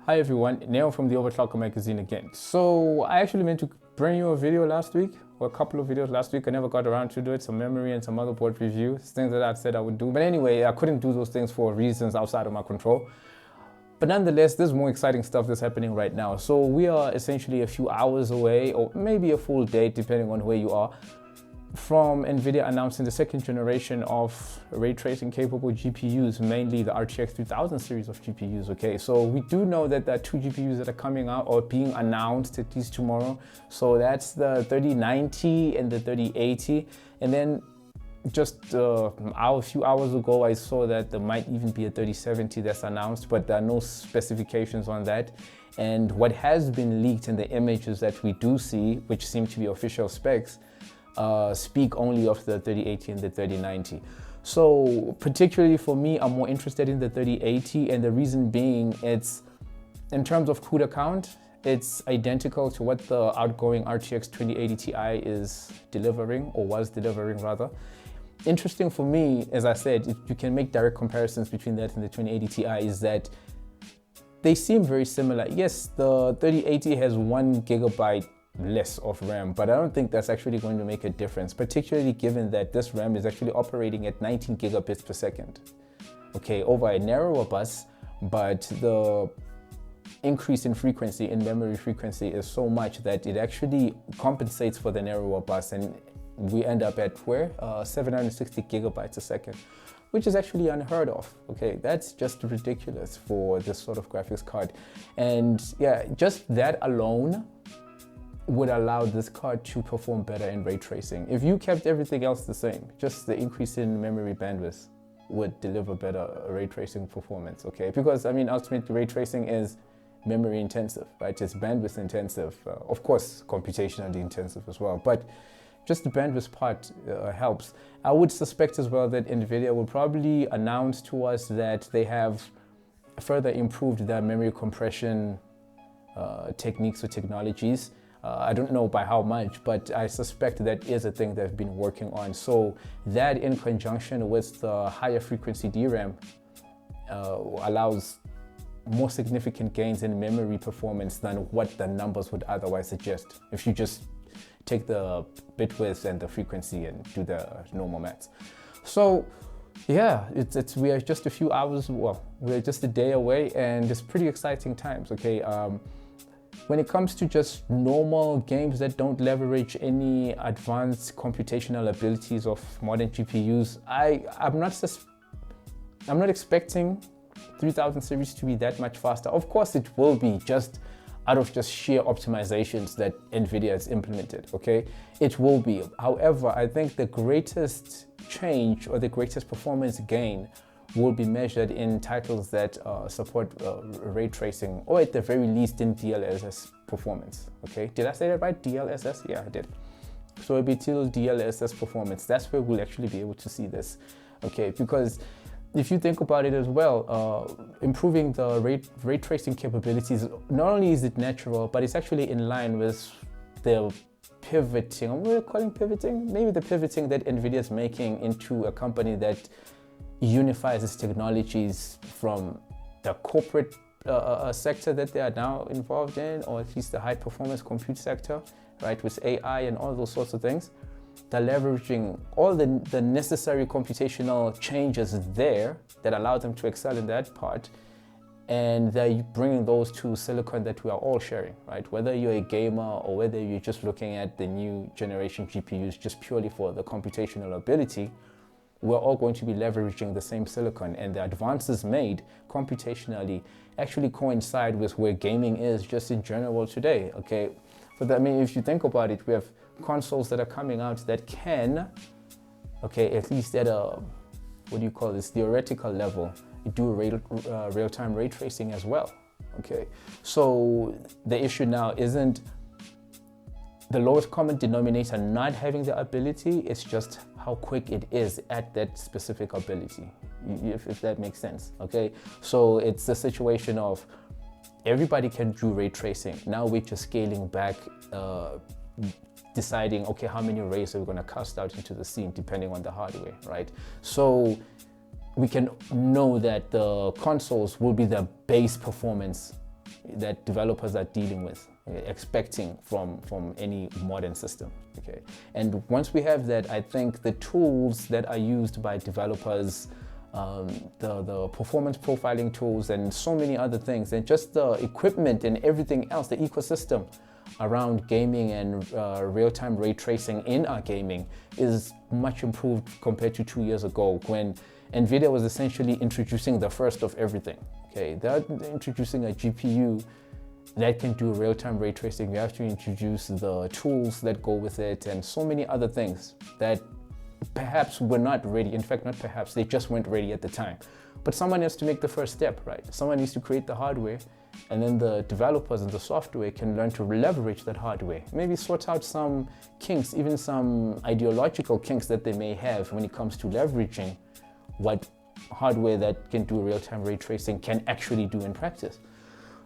Hi everyone, Neo from the Overclocker magazine again. So I actually meant to bring you a video last week, or a couple of videos last week. I never got around to do it, some memory and some motherboard reviews, things that I said I would do. But anyway, I couldn't do those things for reasons outside of my control. But nonetheless, there's more exciting stuff that's happening right now. So we are essentially a few hours away, or maybe a full day, depending on where you are, from NVIDIA announcing the second generation of ray tracing capable GPUs, mainly the RTX 3000 series of GPUs. Okay, so we do know that there are two GPUs that are coming out or being announced at least tomorrow. So that's the 3090 and the 3080. And then just a few hours ago, I saw that there might even be a 3070 that's announced, but there are no specifications on that. And what has been leaked in the images that we do see, which seem to be official specs, speak only of the 3080 and the 3090. So particularly for me, I'm more interested in the 3080, and the reason being, it's in terms of CUDA count, it's identical to what the outgoing RTX 2080 Ti is delivering, or was delivering rather. Interesting for me, as I said, if you can make direct comparisons between that and the 2080 Ti, is that they seem very similar. Yes, the 3080 has 1 GB less of RAM, but I don't think that's actually going to make a difference, particularly given that this RAM is actually operating at 19 gigabits per second. Okay, over a narrower bus, but the increase in frequency, in memory frequency, is so much that it actually compensates for the narrower bus, and we end up at 760 gigabytes a second, which is actually unheard of. Okay, that's just ridiculous for this sort of graphics card. And yeah, just that alone would allow this card to perform better in ray tracing. If you kept everything else the same, just the increase in memory bandwidth would deliver better ray tracing performance, okay? Because I mean, ultimately ray tracing is memory intensive, right? It's bandwidth intensive, of course, computationally intensive as well, but just the bandwidth part helps. I would suspect as well that NVIDIA will probably announce to us that they have further improved their memory compression techniques or technologies. I don't know by how much, but I suspect that is a thing they've been working on. So that, in conjunction with the higher frequency DRAM, allows more significant gains in memory performance than what the numbers would otherwise suggest if you just take the bit width and the frequency and do the normal maths. So yeah, we are just a few hours, well, we're just a day away, and it's pretty exciting times, okay? When it comes to just normal games that don't leverage any advanced computational abilities of modern GPUs, I'm not expecting 3000 series to be that much faster. Of course it will be, just out of just sheer optimizations that NVIDIA has implemented, okay? It will be. However, I think the greatest change or the greatest performance gain will be measured in titles that support ray tracing, or at the very least in DLSS performance, okay? Did I say that right? DLSS? Yeah, I did. So it'll be till DLSS performance. That's where we'll actually be able to see this, okay? Because if you think about it as well, improving the ray tracing capabilities, not only is it natural, but it's actually in line with the pivoting, what we're calling pivoting? Maybe the pivoting that NVIDIA is making into a company that unifies its technologies from the corporate sector that they are now involved in, or at least the high performance compute sector, right, with AI and all those sorts of things. They're leveraging all the necessary computational changes there that allow them to excel in that part, and they're bringing those to silicon that we are all sharing, right? Whether you're a gamer or whether you're just looking at the new generation GPUs just purely for the computational ability, we're all going to be leveraging the same silicon, and the advances made computationally actually coincide with where gaming is just in general today, okay? But I mean, if you think about it, we have consoles that are coming out that can, okay, at least at a, what do you call this, theoretical level, do real-time ray tracing as well, okay? So the issue now isn't the lowest common denominator not having the ability, it's just how quick it is at that specific ability, if that makes sense, okay? So it's the situation of everybody can do ray tracing. Now we're just scaling back, deciding, okay, how many rays are we gonna cast out into the scene depending on the hardware, right? So we can know that the consoles will be the base performance that developers are dealing with, expecting from any modern system. Okay, and once we have that, I think the tools that are used by developers, the performance profiling tools and so many other things, and just the equipment and everything else, the ecosystem around gaming and real-time ray tracing in our gaming is much improved compared to 2 years ago, when NVIDIA was essentially introducing the first of everything. Okay, they're introducing a GPU that can do real-time ray tracing. You have to introduce the tools that go with it and so many other things that perhaps were not ready. In fact, not perhaps, they just weren't ready at the time. But someone has to make the first step, right? Someone needs to create the hardware, and then the developers and the software can learn to leverage that hardware. Maybe sort out some kinks, even some ideological kinks that they may have when it comes to leveraging what hardware that can do real-time ray tracing can actually do in practice.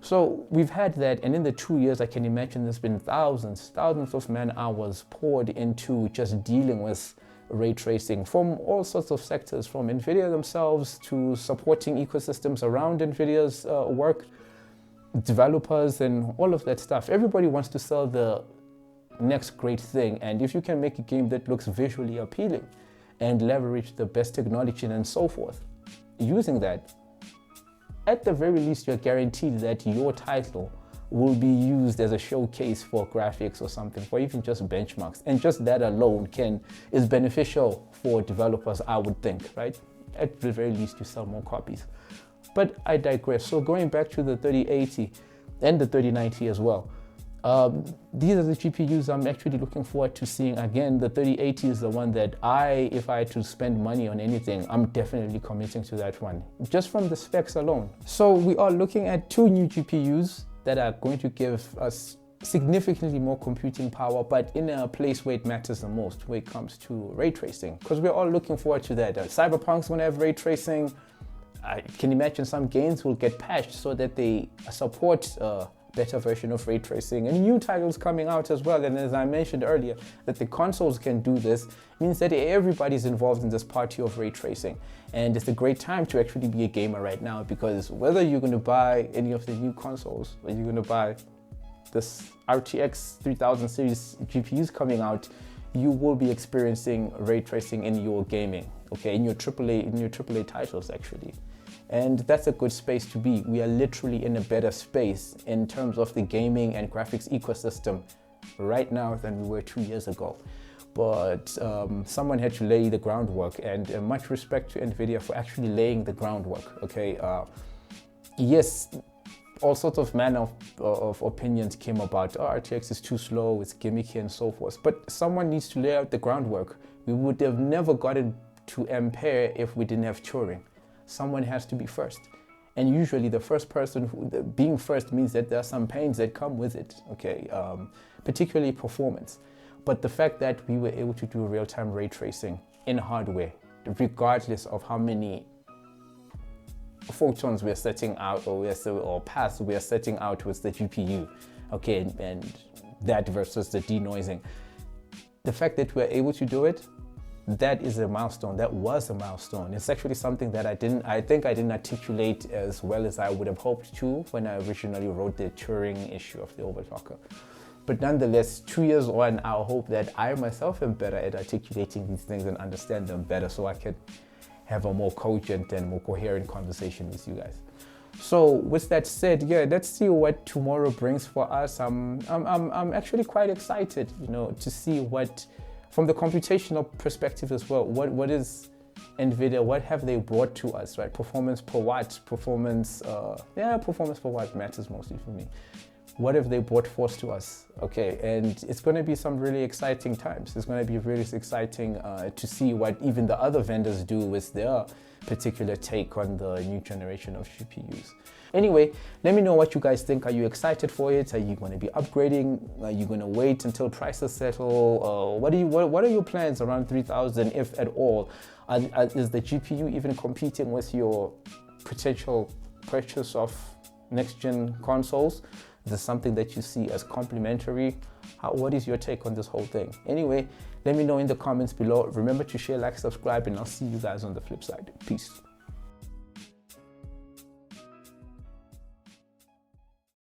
So we've had that, and in the 2 years, I can imagine there's been thousands of man hours poured into just dealing with ray tracing from all sorts of sectors, from NVIDIA themselves to supporting ecosystems around NVIDIA's work, developers and all of that stuff. Everybody wants to sell the next great thing, and if you can make a game that looks visually appealing and leverage the best technology and so forth, using that, at the very least, you're guaranteed that your title will be used as a showcase for graphics or something, or even just benchmarks. And just that alone is beneficial for developers, I would think, right? At the very least, you sell more copies. But I digress. So going back to the 3080 and the 3090 as well, these are the GPUs I'm actually looking forward to seeing. Again, the 3080 is the one that if I had to spend money on anything, I'm definitely committing to that one, just from the specs alone. So we are looking at 2 new GPUs that are going to give us significantly more computing power, but in a place where it matters the most, when it comes to ray tracing, because we're all looking forward to that. Cyberpunk's going to have ray tracing. I can imagine some games will get patched so that they support better version of ray tracing, and new titles coming out as well. And as I mentioned earlier, that the consoles can do this means that everybody's involved in this party of ray tracing. And it's a great time to actually be a gamer right now, because whether you're going to buy any of the new consoles or you're going to buy this RTX 3000 series GPUs coming out, you will be experiencing ray tracing in your gaming, okay, in your AAA titles actually. And that's a good space to be. We are literally in a better space in terms of the gaming and graphics ecosystem right now than we were 2 years ago. But someone had to lay the groundwork, and much respect to NVIDIA for actually laying the groundwork, okay? Yes, all sorts of manner of opinions came about, RTX is too slow, it's gimmicky and so forth, but someone needs to lay out the groundwork. We would have never gotten to Ampere if we didn't have Turing. Someone has to be first. And usually the first person, being first means that there are some pains that come with it, okay? Particularly performance. But the fact that we were able to do real-time ray tracing in hardware, regardless of how many photons we're setting out or paths we're setting out with the GPU, okay, and that versus the denoising. The fact that we're able to do it, that is a milestone. That was a milestone. It's actually something that I think I didn't articulate as well as I would have hoped to when I originally wrote the Turing issue of the Overclocker. But nonetheless, 2 years on, I hope that I myself am better at articulating these things and understand them better, so I can have a more cogent and more coherent conversation with you guys. So with that said, yeah, let's see what tomorrow brings for us. I'm actually quite excited, you know, to see what, from the computational perspective as well, what is NVIDIA, what have they brought to us, right? Performance per watt, performance per watt matters mostly for me. What have they brought forth to us? Okay, and it's going to be some really exciting times. It's going to be really exciting to see what even the other vendors do with their particular take on the new generation of GPUs. Anyway, let me know what you guys think. Are you excited for it? Are you going to be upgrading? Are you going to wait until prices settle? What are your plans around 3000, if at all? Is the GPU even competing with your potential purchase of next-gen consoles? Is this something that you see as complementary? What is your take on this whole thing? Anyway, let me know in the comments below. Remember to share, like, subscribe, and I'll see you guys on the flip side. Peace.